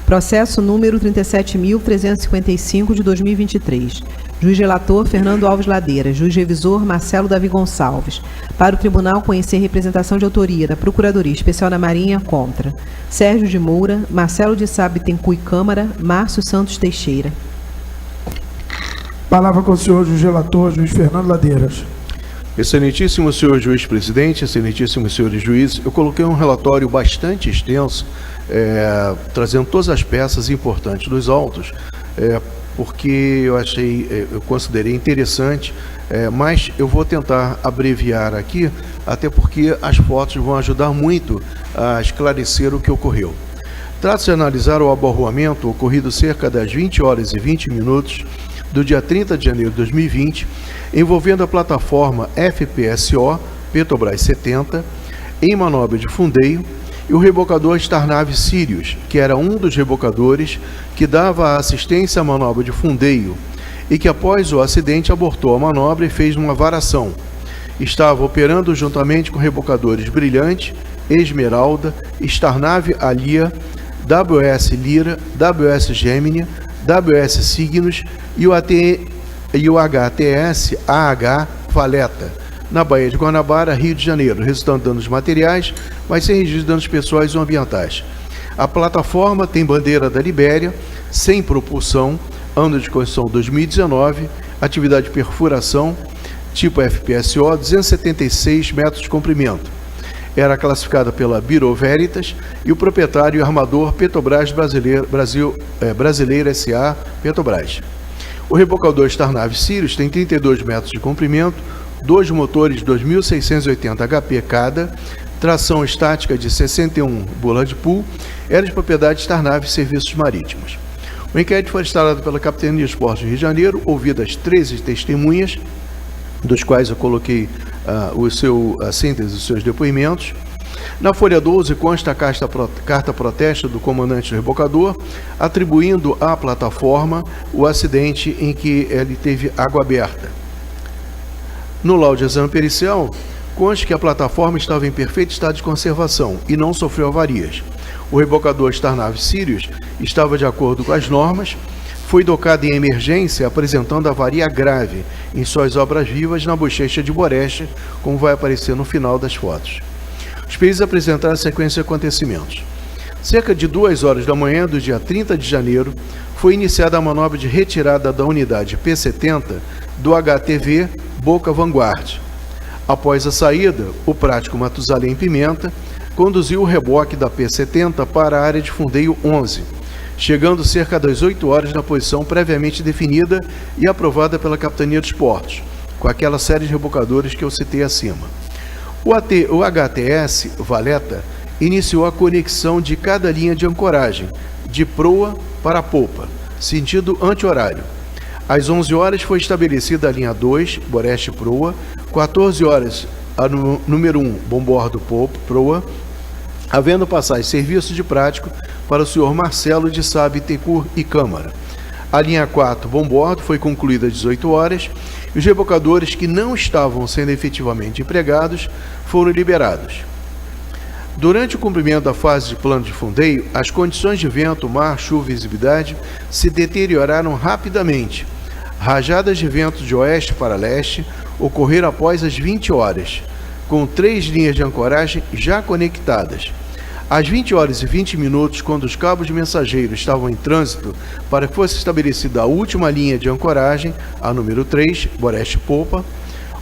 Processo número 37.355 de 2023. Juiz relator Fernando Alves Ladeira. Juiz revisor Marcelo Davi Gonçalves. Para o tribunal conhecer representação de autoria da Procuradoria Especial da Marinha contra Sérgio de Moura, Marcelo de Sá Bittencourt Câmara, Márcio Santos Teixeira. Palavra com o senhor juiz relator, juiz Fernando Ladeiras. Excelentíssimo senhor juiz presidente, excelentíssimos senhores juízes, eu coloquei um relatório bastante extenso, trazendo todas as peças importantes dos autos, porque eu considerei interessante, mas eu vou tentar abreviar aqui, até porque as fotos vão ajudar muito a esclarecer o que ocorreu. Trata-se de analisar o aborroamento ocorrido cerca das 20 horas e 20 minutos do dia 30 de janeiro de 2020, envolvendo a plataforma FPSO Petrobras 70, em manobra de fundeio, e o rebocador Starnav Sirius, que era um dos rebocadores que dava assistência à manobra de fundeio e que após o acidente abortou a manobra e fez uma varação. Estava operando juntamente com rebocadores Brilhante, Esmeralda, Starnav Alia, WS Lira, WS Gemini, WS Cygnus e o HTS AH Valeta, na Baía de Guanabara, Rio de Janeiro, resultando danos materiais, mas sem registro de danos pessoais ou ambientais. A plataforma tem bandeira da Libéria, sem propulsão, ano de construção 2019, atividade de perfuração, tipo FPSO, 276 metros de comprimento. Era classificada pela Bureau Veritas e o proprietário e armador Petrobras Brasileira S.A. Petrobras. O rebocador Starnav Sirius tem 32 metros de comprimento, 2 motores 2.680 HP cada, tração estática de 61 Bullard Pool, era de propriedade Starnav Serviços Marítimos. O inquérito foi instalado pela Capitania de Portos do Rio de Janeiro, ouvidas 13 testemunhas, dos quais eu coloquei a síntese dos seus depoimentos. Na folha 12 consta a carta protesta do comandante do rebocador, atribuindo à plataforma o acidente em que ele teve água aberta. No laudo de exame pericial, consta que a plataforma estava em perfeito estado de conservação e não sofreu avarias. O rebocador Starnav Sirius estava de acordo com as normas, foi docado em emergência apresentando avaria grave em suas obras vivas na bochecha de Boreste, como vai aparecer no final das fotos. Os peritos apresentaram a sequência de acontecimentos. Cerca de 2 horas da manhã do dia 30 de janeiro, foi iniciada a manobra de retirada da unidade P-70 do HTV Boca Vanguard. Após a saída, o prático Matusalém Pimenta conduziu o reboque da P-70 para a área de fundeio 11, chegando cerca das 8 horas na posição previamente definida e aprovada pela Capitania dos Portos, com aquela série de rebocadores que eu citei acima. O HTS Valeta iniciou a conexão de cada linha de ancoragem, de proa para popa, sentido anti-horário. Às 11 horas foi estabelecida a linha 2, Boreste Proa, 14 horas a número 1, Bombordo Proa, havendo passagem serviço de prático para o senhor Marcelo de Sá Bittencourt e Câmara. A linha 4, Bombordo, foi concluída às 18 horas e os rebocadores que não estavam sendo efetivamente empregados foram liberados. Durante o cumprimento da fase de plano de fundeio, as condições de vento, mar, chuva e visibilidade se deterioraram rapidamente. Rajadas de vento de oeste para leste ocorreram após as 20 horas, com 3 linhas de ancoragem já conectadas. Às 20 horas e 20 minutos, quando os cabos de mensageiro estavam em trânsito para que fosse estabelecida a última linha de ancoragem, a número 3, Boreste Popa,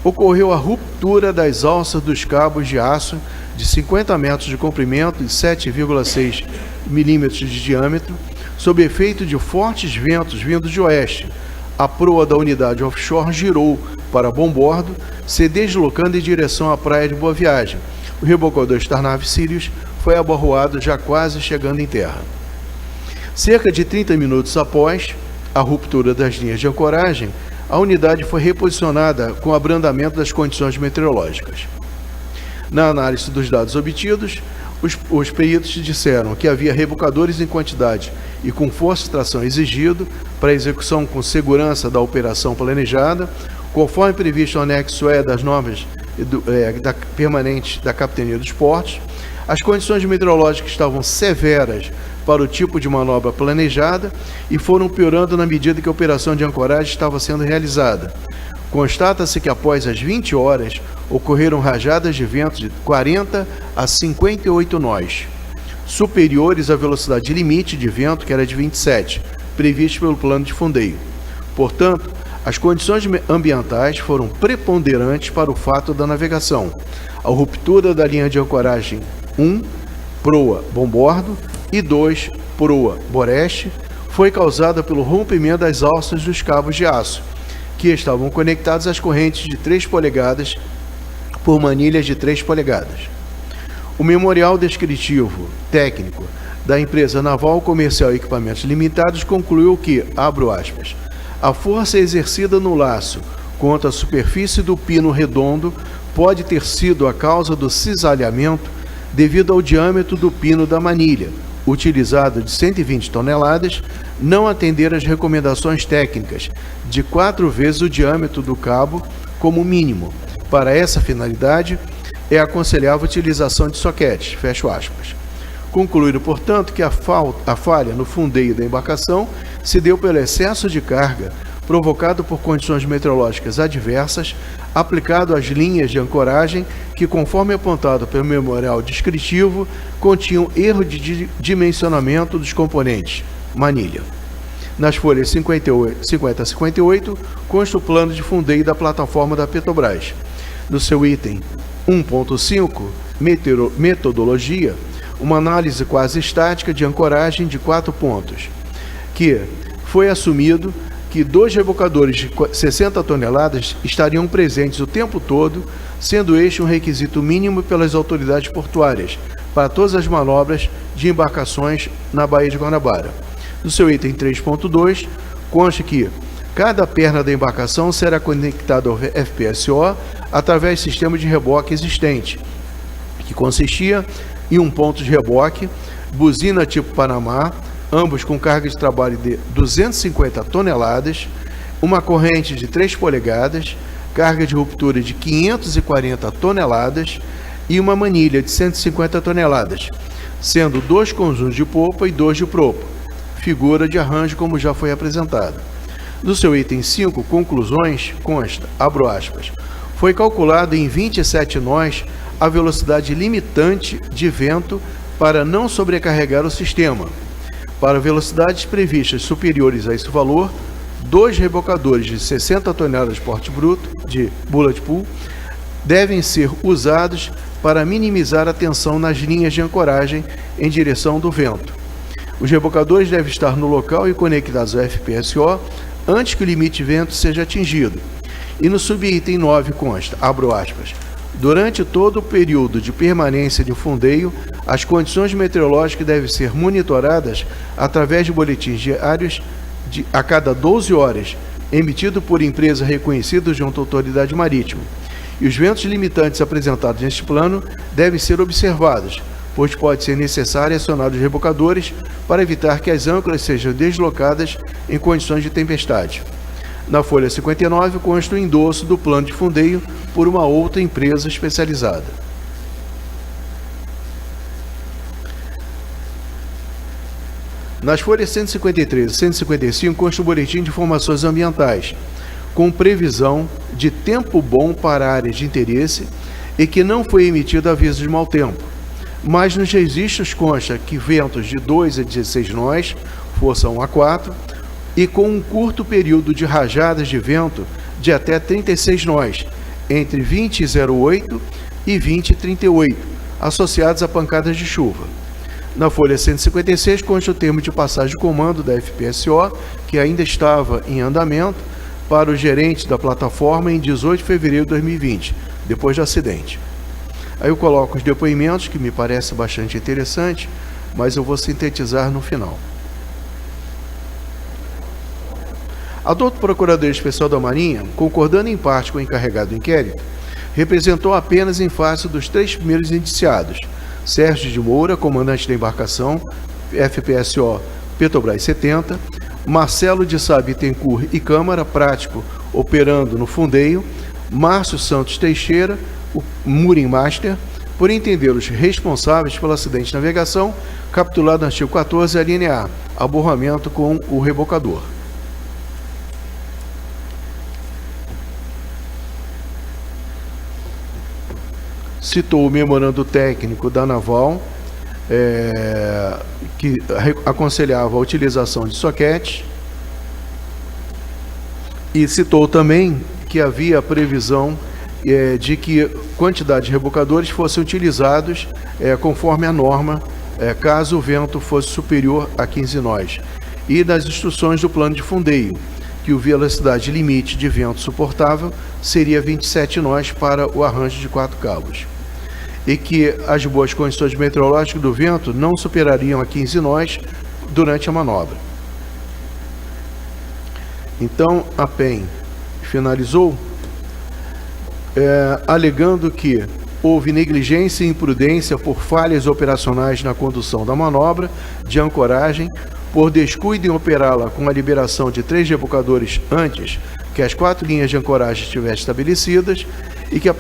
ocorreu a ruptura das alças dos cabos de aço de 50 metros de comprimento e 7,6 milímetros de diâmetro, sob efeito de fortes ventos vindos de oeste. A proa da unidade offshore girou para bombordo, se deslocando em direção à praia de Boa Viagem. O rebocador Starnav Sirius foi aborroado já quase chegando em terra. Cerca de 30 minutos após a ruptura das linhas de ancoragem, a unidade foi reposicionada com abrandamento das condições meteorológicas. Na análise dos dados obtidos, os peritos disseram que havia rebocadores em quantidade e com força de tração exigido para a execução com segurança da operação planejada, conforme previsto no anexo E das normas permanentes da Capitania dos Portos. As condições meteorológicas estavam severas para o tipo de manobra planejada e foram piorando na medida que a operação de ancoragem estava sendo realizada. Constata-se que após as 20 horas ocorreram rajadas de vento de 40 a 58 nós, superiores à velocidade limite de vento, que era de 27, prevista pelo plano de fundeio. Portanto, as condições ambientais foram preponderantes para o fato da navegação. A ruptura da linha de ancoragem 1, proa bombordo, e 2, proa boreste, foi causada pelo rompimento das alças dos cabos de aço, que estavam conectados às correntes de 3 polegadas por manilhas de 3 polegadas. O memorial descritivo técnico da empresa Naval Comercial e Equipamentos Limitados concluiu que, abro aspas, a força exercida no laço contra a superfície do pino redondo pode ter sido a causa do cisalhamento devido ao diâmetro do pino da manilha, utilizado de 120 toneladas, não atender às recomendações técnicas de 4 vezes o diâmetro do cabo como mínimo. Para essa finalidade, é aconselhável a utilização de soquetes, fecho aspas. Concluíram, portanto, que a falha no fundeio da embarcação se deu pelo excesso de carga provocado por condições meteorológicas adversas, aplicado às linhas de ancoragem que, conforme apontado pelo memorial descritivo, continham erro de dimensionamento dos componentes, manilha. Nas folhas 50 a 58, consta o plano de fundeio da plataforma da Petrobras. No seu item 1.5, metodologia, uma análise quase estática de ancoragem de 4 pontos, que foi assumido que 2 rebocadores de 60 toneladas estariam presentes o tempo todo, sendo este um requisito mínimo pelas autoridades portuárias para todas as manobras de embarcações na Baía de Guanabara. No seu item 3.2, consta que cada perna da embarcação será conectada ao FPSO através do sistema de reboque existente, que consistia em um ponto de reboque, buzina tipo Panamá, ambos com carga de trabalho de 250 toneladas, uma corrente de 3 polegadas, carga de ruptura de 540 toneladas e uma manilha de 150 toneladas, sendo 2 conjuntos de popa e 2 de proa, figura de arranjo como já foi apresentado. No seu item 5, conclusões, consta, abro aspas, foi calculado em 27 nós a velocidade limitante de vento para não sobrecarregar o sistema. Para velocidades previstas superiores a esse valor, 2 rebocadores de 60 toneladas de porte bruto, de bullet pool, devem ser usados para minimizar a tensão nas linhas de ancoragem em direção do vento. Os rebocadores devem estar no local e conectados ao FPSO antes que o limite de vento seja atingido. E no subitem 9 consta, abro aspas, durante todo o período de permanência de fundeio, as condições meteorológicas devem ser monitoradas através de boletins diários a cada 12 horas, emitido por empresa reconhecida junto à autoridade marítima. E os ventos limitantes apresentados neste plano devem ser observados, pois pode ser necessário acionar os rebocadores para evitar que as âncoras sejam deslocadas em condições de tempestade. Na folha 59 consta o endosso do plano de fundeio por uma outra empresa especializada. Nas folhas 153 e 155 consta o boletim de informações ambientais, com previsão de tempo bom para áreas de interesse e que não foi emitido aviso de mau tempo. Mas nos registros consta que ventos de 2 a 16 nós, força 1 a 4, e com um curto período de rajadas de vento de até 36 nós, entre 20,08 e 20,38, associados a pancadas de chuva. Na folha 156 consta o termo de passagem de comando da FPSO, que ainda estava em andamento, para o gerente da plataforma em 18 de fevereiro de 2020, depois do acidente. Aí eu coloco os depoimentos, que me parece bastante interessante, mas eu vou sintetizar no final. A doutora Procuradora Especial da Marinha, concordando em parte com o encarregado do inquérito, representou apenas em face dos 3 primeiros indiciados, Sérgio de Moura, comandante da embarcação, FPSO Petrobras 70, Marcelo de Sá Bittencourt e Câmara, prático, operando no fundeio, Márcio Santos Teixeira, o Mooring Master, por entendê-los responsáveis pelo acidente de navegação, capitulado no artigo 14, alínea A, aborramento com o rebocador. Citou o memorando técnico da Naval, que aconselhava a utilização de soquete, e citou também que havia a previsão de que quantidade de rebocadores fossem utilizados conforme a norma, caso o vento fosse superior a 15 nós, e das instruções do plano de fundeio, que o velocidade limite de vento suportável seria 27 nós para o arranjo de 4 cabos, e que as boas condições meteorológicas do vento não superariam a 15 nós durante a manobra. Então, a PEM finalizou alegando que houve negligência e imprudência por falhas operacionais na condução da manobra de ancoragem, por descuido em operá-la com a liberação de 3 rebocadores antes que as 4 linhas de ancoragem estivessem estabelecidas, e que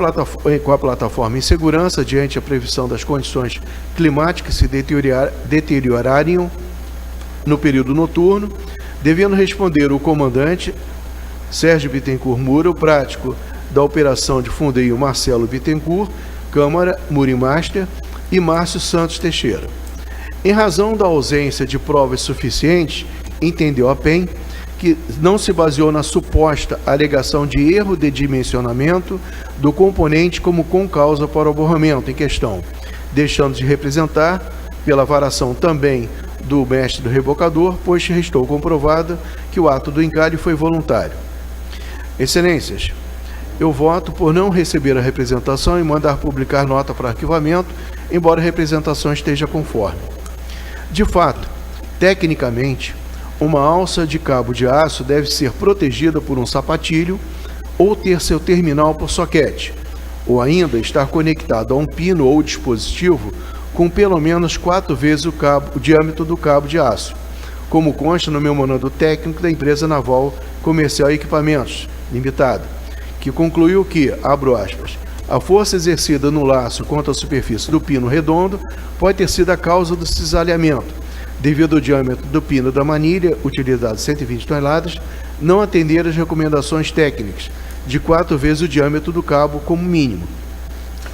com a plataforma em segurança, diante a previsão das condições climáticas se deteriorariam no período noturno, devendo responder o comandante Sérgio Bittencourt Moura, o prático da operação de fundeio Marcelo Bittencourt, Câmara, Murimaster, e Márcio Santos Teixeira. Em razão da ausência de provas suficientes, entendeu a PEM que não se baseou na suposta alegação de erro de dimensionamento do componente como concausa para o aborramento em questão, deixando de representar pela variação também do mestre do rebocador, pois restou comprovada que o ato do encalhe foi voluntário. Excelências, eu voto por não receber a representação e mandar publicar nota para arquivamento, embora a representação esteja conforme. De fato, tecnicamente, uma alça de cabo de aço deve ser protegida por um sapatilho ou ter seu terminal por soquete, ou ainda estar conectado a um pino ou dispositivo com pelo menos 4 vezes o diâmetro do cabo de aço, como consta no memorando técnico da empresa Naval Comercial e Equipamentos, Limitada, que concluiu que, abro aspas, a força exercida no laço contra a superfície do pino redondo pode ter sido a causa do cisalhamento, devido ao diâmetro do pino da manilha, utilizado 120 toneladas, não atender às recomendações técnicas de 4 vezes o diâmetro do cabo como mínimo.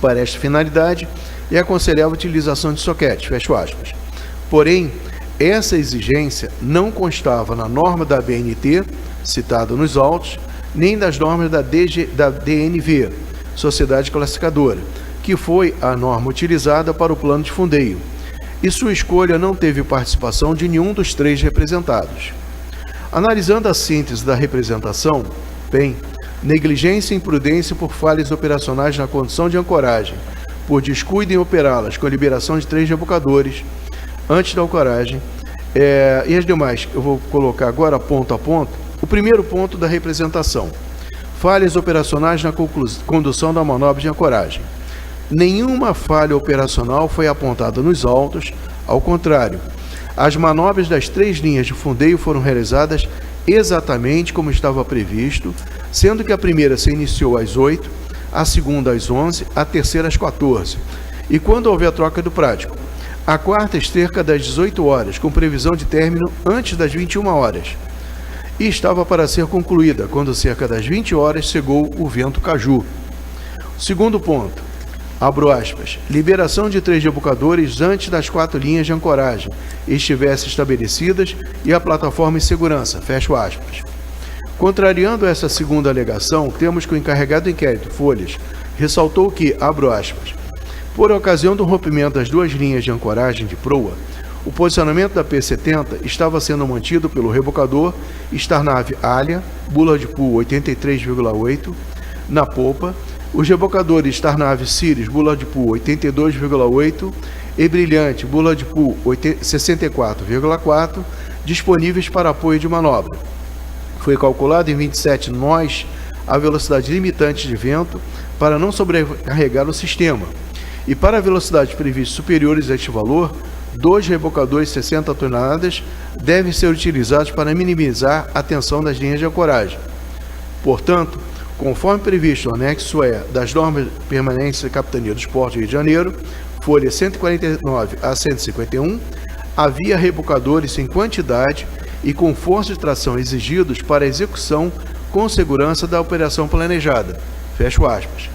Para esta finalidade, é aconselhável a utilização de soquete, fecho aspas. Porém, essa exigência não constava na norma da BNT, citada nos autos, nem das normas da DNV, Sociedade Classificadora, que foi a norma utilizada para o plano de fundeio, e sua escolha não teve participação de nenhum dos 3 representados. Analisando a síntese da representação, PEM, negligência e imprudência por falhas operacionais na condução de ancoragem, por descuido em operá-las com a liberação de 3 rebocadores antes da ancoragem, e as demais eu vou colocar agora ponto a ponto. O primeiro ponto da representação: falhas operacionais na condução da manobra de ancoragem. Nenhuma falha operacional foi apontada nos autos, ao contrário, as manobras das 3 linhas de fundeio foram realizadas exatamente como estava previsto, sendo que a primeira se iniciou às 8, a segunda às 11, a terceira às 14, e quando houve a troca do prático, a quarta cerca das 18 horas, com previsão de término antes das 21 horas, e estava para ser concluída quando cerca das 20 horas chegou o vento caju. Segundo ponto, abro aspas, liberação de 3 rebocadores antes das 4 linhas de ancoragem estivessem estabelecidas e a plataforma em segurança, fecho aspas. Contrariando essa segunda alegação, temos que o encarregado do inquérito, Folhas, ressaltou que, abro aspas, por ocasião do rompimento das 2 linhas de ancoragem de proa, o posicionamento da P-70 estava sendo mantido pelo rebocador Starnave Alia, bula de pool 83,8, na popa, os rebocadores Starnave Sirius, bula de pool 82,8 e Brilhante, bula de pool 64,4, disponíveis para apoio de manobra. Foi calculado em 27 nós a velocidade limitante de vento para não sobrecarregar o sistema. E para velocidades previstas superiores a este valor, 2 rebocadores 60 toneladas devem ser utilizados para minimizar a tensão das linhas de ancoragem. Portanto, conforme previsto no anexo E das normas de permanência da Capitania dos Portos do Rio de Janeiro, folha 149 a 151, havia rebocadores em quantidade e com força de tração exigidos para a execução com segurança da operação planejada. Fecho aspas.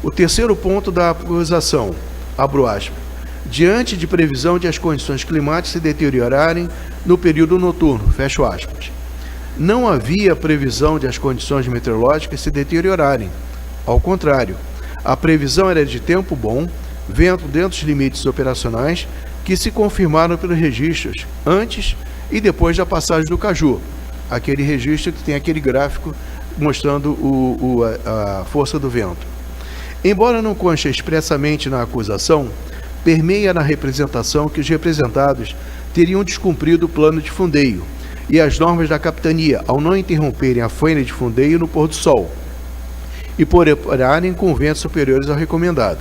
O terceiro ponto da acusação, abro aspas, diante de previsão de as condições climáticas se deteriorarem no período noturno, fecho aspas. Não havia previsão de as condições meteorológicas se deteriorarem. Ao contrário, a previsão era de tempo bom, vento dentro dos limites operacionais que se confirmaram pelos registros antes e depois da passagem do Caju, aquele registro que tem aquele gráfico mostrando a força do vento. Embora não conste expressamente na acusação, permeia na representação que os representados teriam descumprido o plano de fundeio e as normas da capitania ao não interromperem a faina de fundeio no pôr do sol e por operarem com ventos superiores ao recomendado.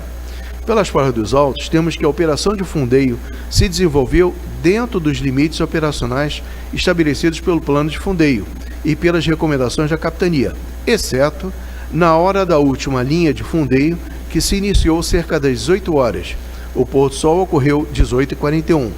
Pelas provas dos autos, temos que a operação de fundeio se desenvolveu dentro dos limites operacionais estabelecidos pelo plano de fundeio e pelas recomendações da capitania, exceto na hora da última linha de fundeio, que se iniciou cerca das 18 horas. O pôr do sol ocorreu 18h41.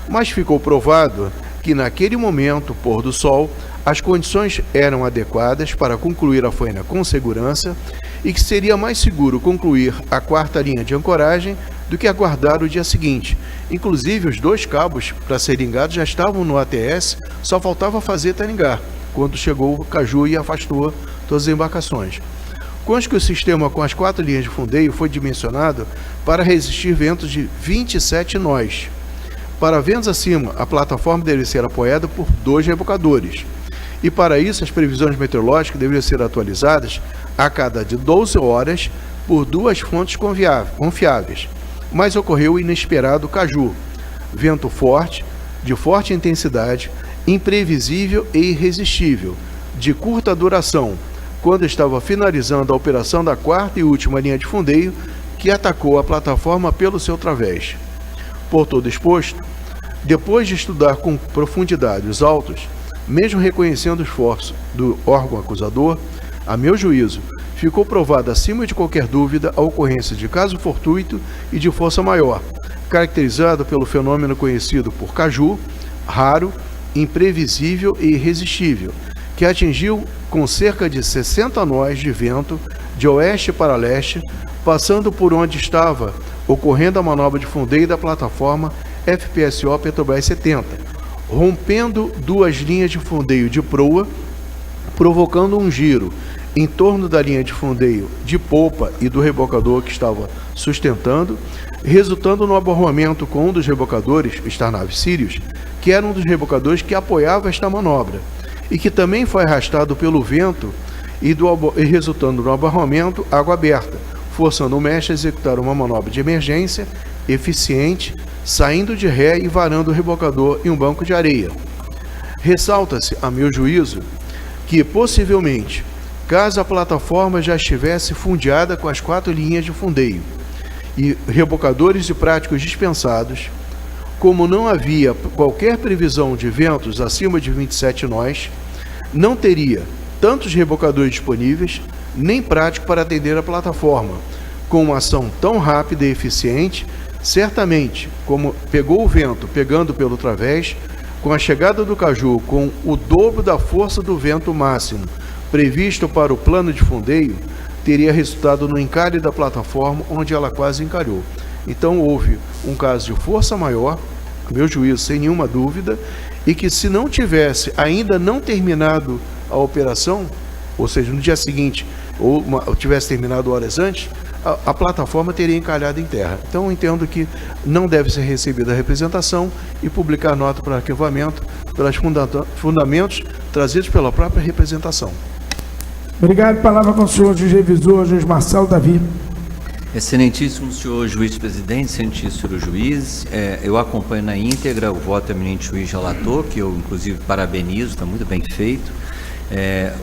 Mas ficou provado que naquele momento, pôr do sol, as condições eram adequadas para concluir a faina com segurança e que seria mais seguro concluir a quarta linha de ancoragem do que aguardar o dia seguinte. Inclusive, os 2 cabos para serem ligados já estavam no ATS, só faltava fazer taringar, quando chegou o Caju e afastou todas as embarcações. Consta que o sistema com as 4 linhas de fundeio foi dimensionado para resistir ventos de 27 nós. Para ventos acima, a plataforma deve ser apoiada por 2 rebocadores. E para isso, as previsões meteorológicas deveriam ser atualizadas a cada de 12 horas por 2 fontes confiáveis. Mas ocorreu o inesperado Caju, vento forte, de forte intensidade, imprevisível e irresistível, de curta duração, quando estava finalizando a operação da 4ª e última linha de fundeio, que atacou a plataforma pelo seu través. Por todo exposto, depois de estudar com profundidade os autos, mesmo reconhecendo o esforço do órgão acusador, a meu juízo, ficou provada acima de qualquer dúvida a ocorrência de caso fortuito e de força maior, caracterizado pelo fenômeno conhecido por Caju, raro, imprevisível e irresistível, que atingiu com cerca de 60 nós de vento de oeste para leste, passando por onde estava ocorrendo a manobra de fundeio da plataforma FPSO Petrobras 70, rompendo 2 linhas de fundeio de proa, provocando um giro em torno da linha de fundeio de polpa e do rebocador que estava sustentando, resultando no aborramento com um dos rebocadores, Starnav Sirius, que era um dos rebocadores que apoiava esta manobra, e que também foi arrastado pelo vento e resultando no abarramento água aberta, forçando o mestre a executar uma manobra de emergência eficiente, saindo de ré e varando o rebocador em um banco de areia. Ressalta-se, a meu juízo, que possivelmente, caso a plataforma já estivesse fundeada com as 4 linhas de fundeio e rebocadores e práticos dispensados, como não havia qualquer previsão de ventos acima de 27 nós, não teria tantos rebocadores disponíveis, nem prático para atender a plataforma. Com uma ação tão rápida e eficiente, certamente, como pegou o vento pegando pelo través, com a chegada do Caju com o dobro da força do vento máximo previsto para o plano de fundeio, teria resultado no encalhe da plataforma, onde ela quase encalhou. Então houve um caso de força maior, a meu juízo, sem nenhuma dúvida, e que se não tivesse ainda não terminado a operação, ou seja, no dia seguinte, ou tivesse terminado horas antes, a plataforma teria encalhado em terra. Então eu entendo que não deve ser recebida a representação e publicar nota para arquivamento pelos fundamentos trazidos pela própria representação. Obrigado. Palavra com o senhor juiz revisor, juiz Marcelo Davi. Excelentíssimo senhor juiz-presidente, excelentíssimo juiz, eu acompanho na íntegra o voto do eminente juiz relator, que eu inclusive parabenizo, está muito bem feito.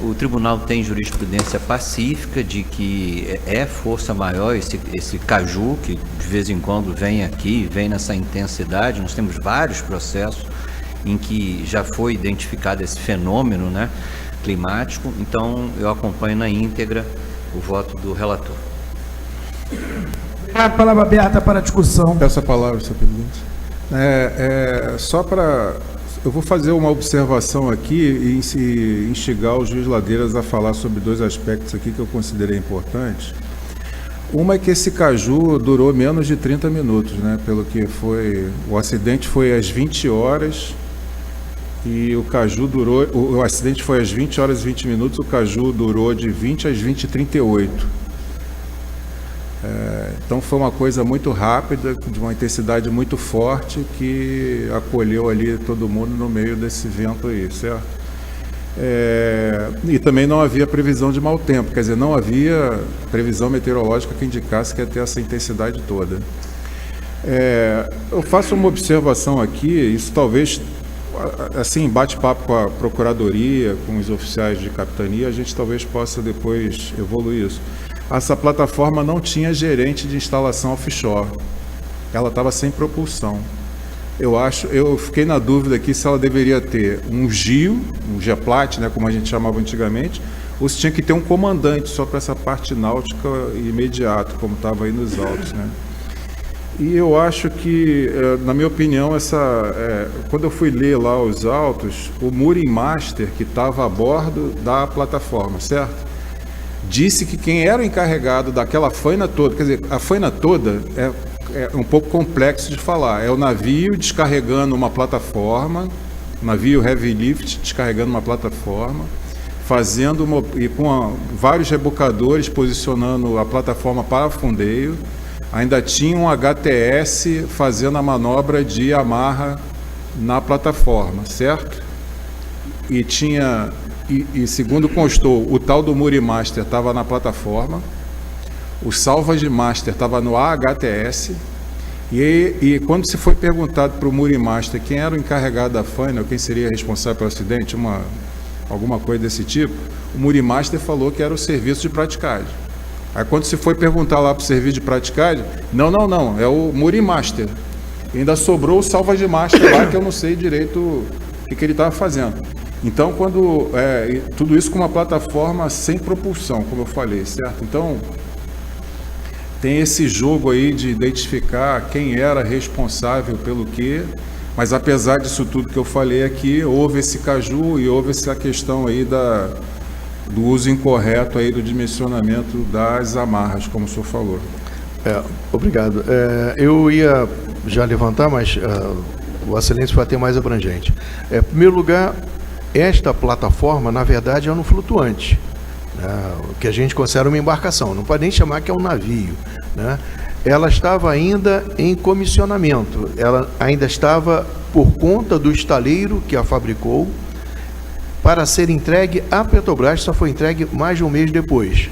O tribunal tem jurisprudência pacífica de que é força maior esse Caju, que de vez em quando vem aqui, vem nessa intensidade. Nós temos vários processos em que já foi identificado esse fenômeno, né? climático. Então, eu acompanho na íntegra o voto do relator. A palavra aberta para discussão. Peço a palavra, senhor presidente. Eu vou fazer uma observação aqui e instigar o juiz Ladeiras a falar sobre 2 aspectos aqui que eu considerei importantes. Uma é que esse caju durou menos de 30 minutos, né? Pelo que foi... O acidente foi às 20 horas e o caju durou... O acidente foi às 20 horas e 20 minutos, o caju durou de 20 às 20h38. Então foi uma coisa muito rápida, de uma intensidade muito forte, que acolheu ali todo mundo no meio desse vento aí, certo? E também não havia previsão de mau tempo, quer dizer, não havia previsão meteorológica que indicasse que ia ter essa intensidade toda. Eu faço uma observação aqui, isso talvez, assim, bate-papo com a Procuradoria, com os oficiais de capitania, a gente talvez possa depois evoluir isso. Essa plataforma não tinha gerente de instalação offshore. Ela estava sem propulsão. Eu fiquei na dúvida aqui se ela deveria ter um GIO, um GEPLAT, né, como a gente chamava antigamente, ou se tinha que ter um comandante só para essa parte náutica imediata, como estava aí nos autos, né? E eu acho que, na minha opinião, quando eu fui ler lá os autos, o Mooring Master, que estava a bordo da plataforma, certo? Disse que quem era o encarregado daquela faina toda, quer dizer, a faina toda é um pouco complexo de falar, é o navio descarregando uma plataforma, navio heavy lift descarregando uma plataforma, com vários rebocadores posicionando a plataforma para fundeio, ainda tinha um HTS fazendo a manobra de amarra na plataforma, certo? E segundo constou, o tal do Mooring Master estava na plataforma, o Salvage Master estava no AHTS, e quando se foi perguntado para o Mooring Master quem era o encarregado da faina, ou quem seria responsável pelo acidente, alguma coisa desse tipo, o Mooring Master falou que era o serviço de praticagem. Aí quando se foi perguntar lá para o serviço de praticagem, não, é o Mooring Master. E ainda sobrou o Salvage Master lá, que eu não sei direito o que ele estava fazendo. Então, tudo isso com uma plataforma sem propulsão, como eu falei, certo? Então, tem esse jogo aí de identificar quem era responsável pelo quê, mas apesar disso tudo que eu falei aqui, houve esse caju e houve essa questão aí do uso incorreto aí do dimensionamento das amarras, como o senhor falou. Obrigado. Eu ia já levantar, mas o excelência vai ter mais abrangente. Em primeiro lugar, esta plataforma, na verdade, é um flutuante, né, o que a gente considera uma embarcação, não pode nem chamar que é um navio, né? Ela estava ainda em comissionamento, ela ainda estava por conta do estaleiro que a fabricou para ser entregue à Petrobras, só foi entregue mais de um mês depois.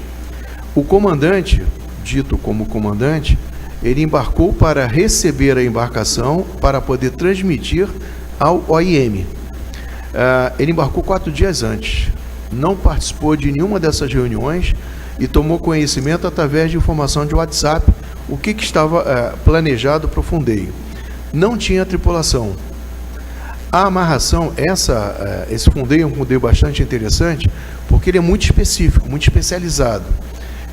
O comandante, dito como comandante, ele embarcou para receber a embarcação para poder transmitir ao OIM. Ele embarcou 4 dias antes, não participou de nenhuma dessas reuniões e tomou conhecimento através de informação de WhatsApp o que estava planejado para o fundeio. Não tinha tripulação. A amarração, esse fundeio é um fundeio bastante interessante, porque ele é muito específico, muito especializado.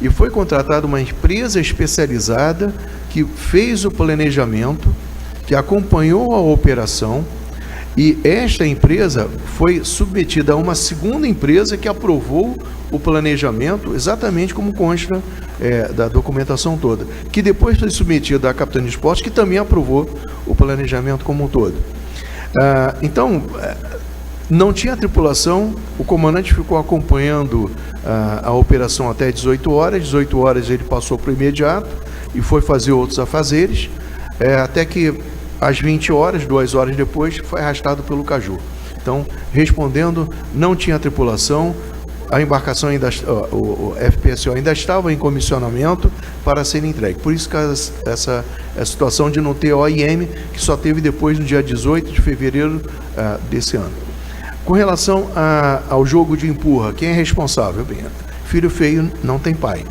E foi contratada uma empresa especializada que fez o planejamento, que acompanhou a operação, e esta empresa foi submetida a uma segunda empresa que aprovou o planejamento, exatamente como consta da documentação toda, que depois foi submetida à Capitania de Esportes, que também aprovou o planejamento como um todo. Então, não tinha tripulação, o comandante ficou acompanhando a operação até 18 horas, 18 horas ele passou para o imediato e foi fazer outros afazeres, até que às 20 horas, 2 horas depois, foi arrastado pelo caju. Então, respondendo, não tinha tripulação, a embarcação ainda, o FPSO ainda estava em comissionamento para ser entregue. Por isso que essa situação de não ter OIM, que só teve depois no dia 18 de fevereiro desse ano. Com relação ao jogo de empurra, quem é responsável? Bem, filho feio não tem pai.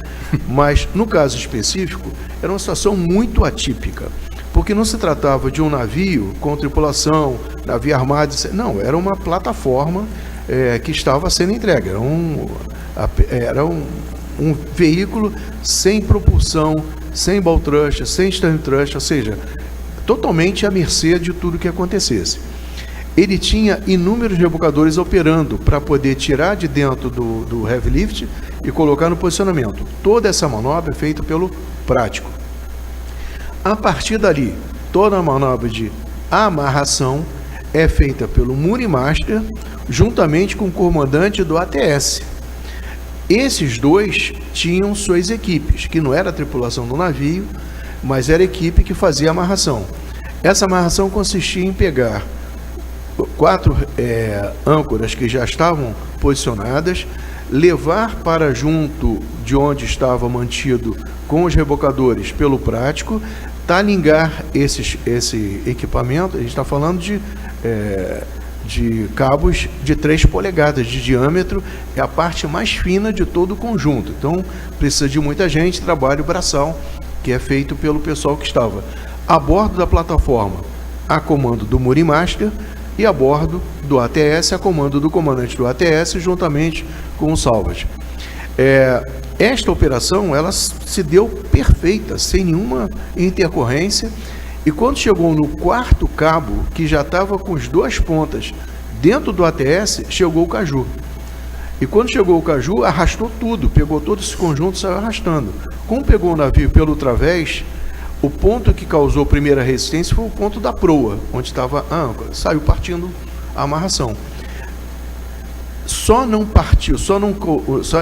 Mas, no caso específico, era uma situação muito atípica, porque não se tratava de um navio com tripulação, navio armado, não, era uma plataforma que estava sendo entregue. Era um veículo sem propulsão, sem baltrush, sem stern thrust, ou seja, totalmente à mercê de tudo que acontecesse. Ele tinha inúmeros rebocadores operando para poder tirar de dentro do heavy lift e colocar no posicionamento. Toda essa manobra é feita pelo prático. A partir dali, toda a manobra de amarração é feita pelo Muri Master, juntamente com o comandante do ATS. Esses dois tinham suas equipes, que não era a tripulação do navio, mas era a equipe que fazia a amarração. Essa amarração consistia em pegar 4 âncoras que já estavam posicionadas, levar para junto de onde estava mantido com os rebocadores pelo prático, talingar esse equipamento. A gente está falando de cabos de 3 polegadas de diâmetro, é a parte mais fina de todo o conjunto. Então, precisa de muita gente, trabalho braçal, que é feito pelo pessoal que estava a bordo da plataforma, a comando do Muri Master, e a bordo do ATS, a comando do comandante do ATS, juntamente com o Salvage. Esta operação, ela se deu perfeita, sem nenhuma intercorrência, e quando chegou no 4º cabo, que já estava com as 2 pontas dentro do ATS, chegou o Caju. E quando chegou o Caju, arrastou tudo, pegou todo esse conjunto e saiu arrastando. Como pegou o navio pelo través, o ponto que causou primeira resistência foi o ponto da proa, onde estava a âncora. Saiu partindo a amarração. Só não partiu,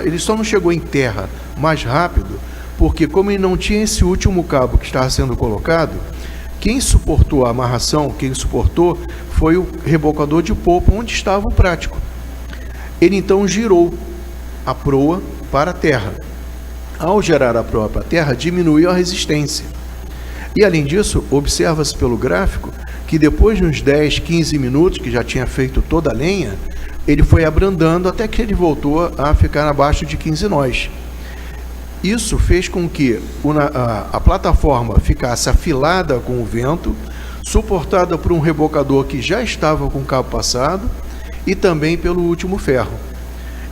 ele só não chegou em terra mais rápido, porque como ele não tinha esse último cabo que estava sendo colocado, quem suportou a amarração, quem suportou, foi o rebocador de popa, onde estava o prático. Ele então girou a proa para a terra. Ao girar a proa para a terra, diminuiu a resistência. E além disso, observa-se pelo gráfico que depois de uns 10, 15 minutos, que já tinha feito toda a lenha, ele foi abrandando até que ele voltou a ficar abaixo de 15 nós. Isso fez com que a plataforma ficasse afilada com o vento, suportada por um rebocador que já estava com o cabo passado e também pelo último ferro.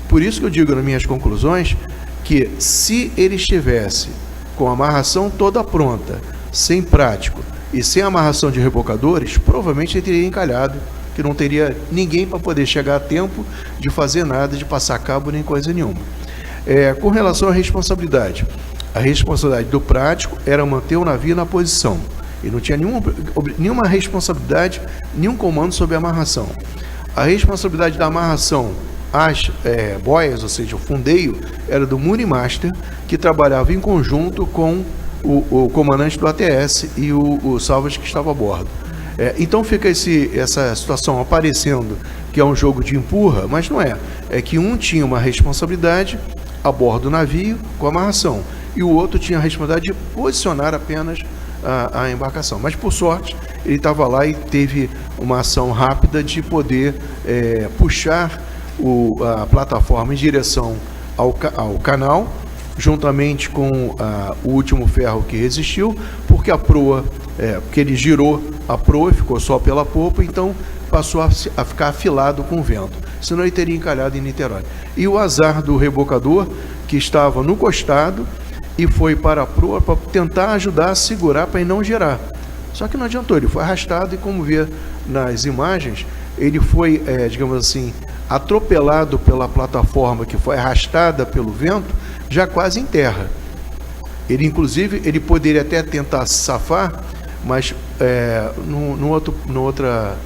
Por isso que eu digo nas minhas conclusões que se ele estivesse com a amarração toda pronta, sem prático e sem amarração de rebocadores, provavelmente ele teria encalhado, que não teria ninguém para poder chegar a tempo de fazer nada, de passar cabo nem coisa nenhuma. Com relação à responsabilidade, a responsabilidade do prático era manter o navio na posição. Ele não tinha nenhuma responsabilidade, nenhum comando sobre a amarração. A responsabilidade da amarração às boias, ou seja, o fundeio, era do Muri Master, que trabalhava em conjunto com o comandante do ATS e o Salvage que estava a bordo. Então fica essa situação aparecendo que é um jogo de empurra, mas não é. É que um tinha uma responsabilidade a bordo do navio com a amarração e o outro tinha a responsabilidade de posicionar apenas a embarcação. Mas por sorte ele estava lá e teve uma ação rápida de poder puxar a plataforma em direção ao canal, juntamente com o último ferro que resistiu, porque a proa, porque ele girou a proa e ficou só pela popa, então passou a ficar afilado com o vento, senão ele teria encalhado em Niterói. E o azar do rebocador, que estava no costado e foi para a proa para tentar ajudar a segurar para ele não girar. Só que não adiantou, ele foi arrastado e, como vê nas imagens, ele foi, digamos assim, atropelado pela plataforma que foi arrastada pelo vento, já quase em terra. Ele, inclusive, ele poderia até tentar se safar, mas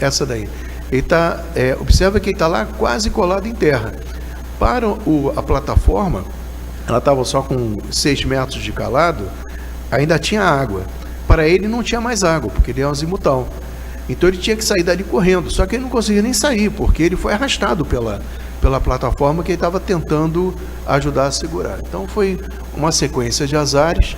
essa daí, ele observa que ele está lá quase colado em terra. Para a plataforma, ela estava só com 6 metros de calado, ainda tinha água. Para ele não tinha mais água, porque ele é um azimutal. Então ele tinha que sair dali correndo, só que ele não conseguia nem sair, porque ele foi arrastado pela plataforma que ele estava tentando ajudar a segurar. Então foi uma sequência de azares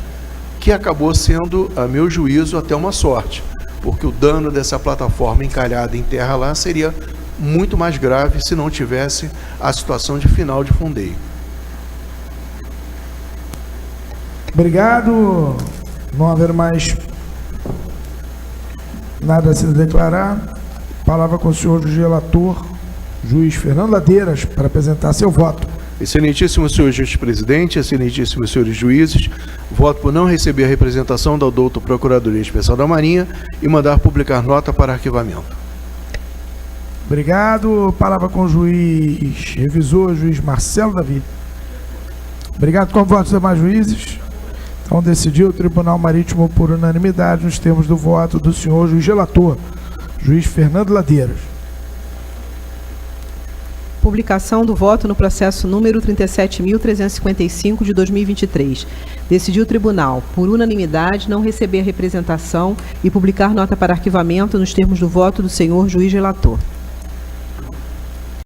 que acabou sendo, a meu juízo, até uma sorte, porque o dano dessa plataforma encalhada em terra lá seria muito mais grave se não tivesse a situação de final de fundeio. Obrigado. Não haver mais nada a se declarar. Palavra com o senhor relator, Juiz Fernando Ladeiras, para apresentar seu voto. Excelentíssimo senhor juiz-presidente, excelentíssimos senhores juízes, voto por não receber a representação da douta Procuradoria Especial da Marinha e mandar publicar nota para arquivamento. Obrigado. Palavra com o juiz revisor, juiz Marcelo Davi. Obrigado. Com votos dos demais juízes. Então, decidiu o Tribunal Marítimo por unanimidade nos termos do voto do senhor juiz relator, juiz Fernando Ladeiras. Publicação do voto no processo número 37.355 de 2023. Decidiu o tribunal, por unanimidade, não receber representação e publicar nota para arquivamento nos termos do voto do senhor juiz relator.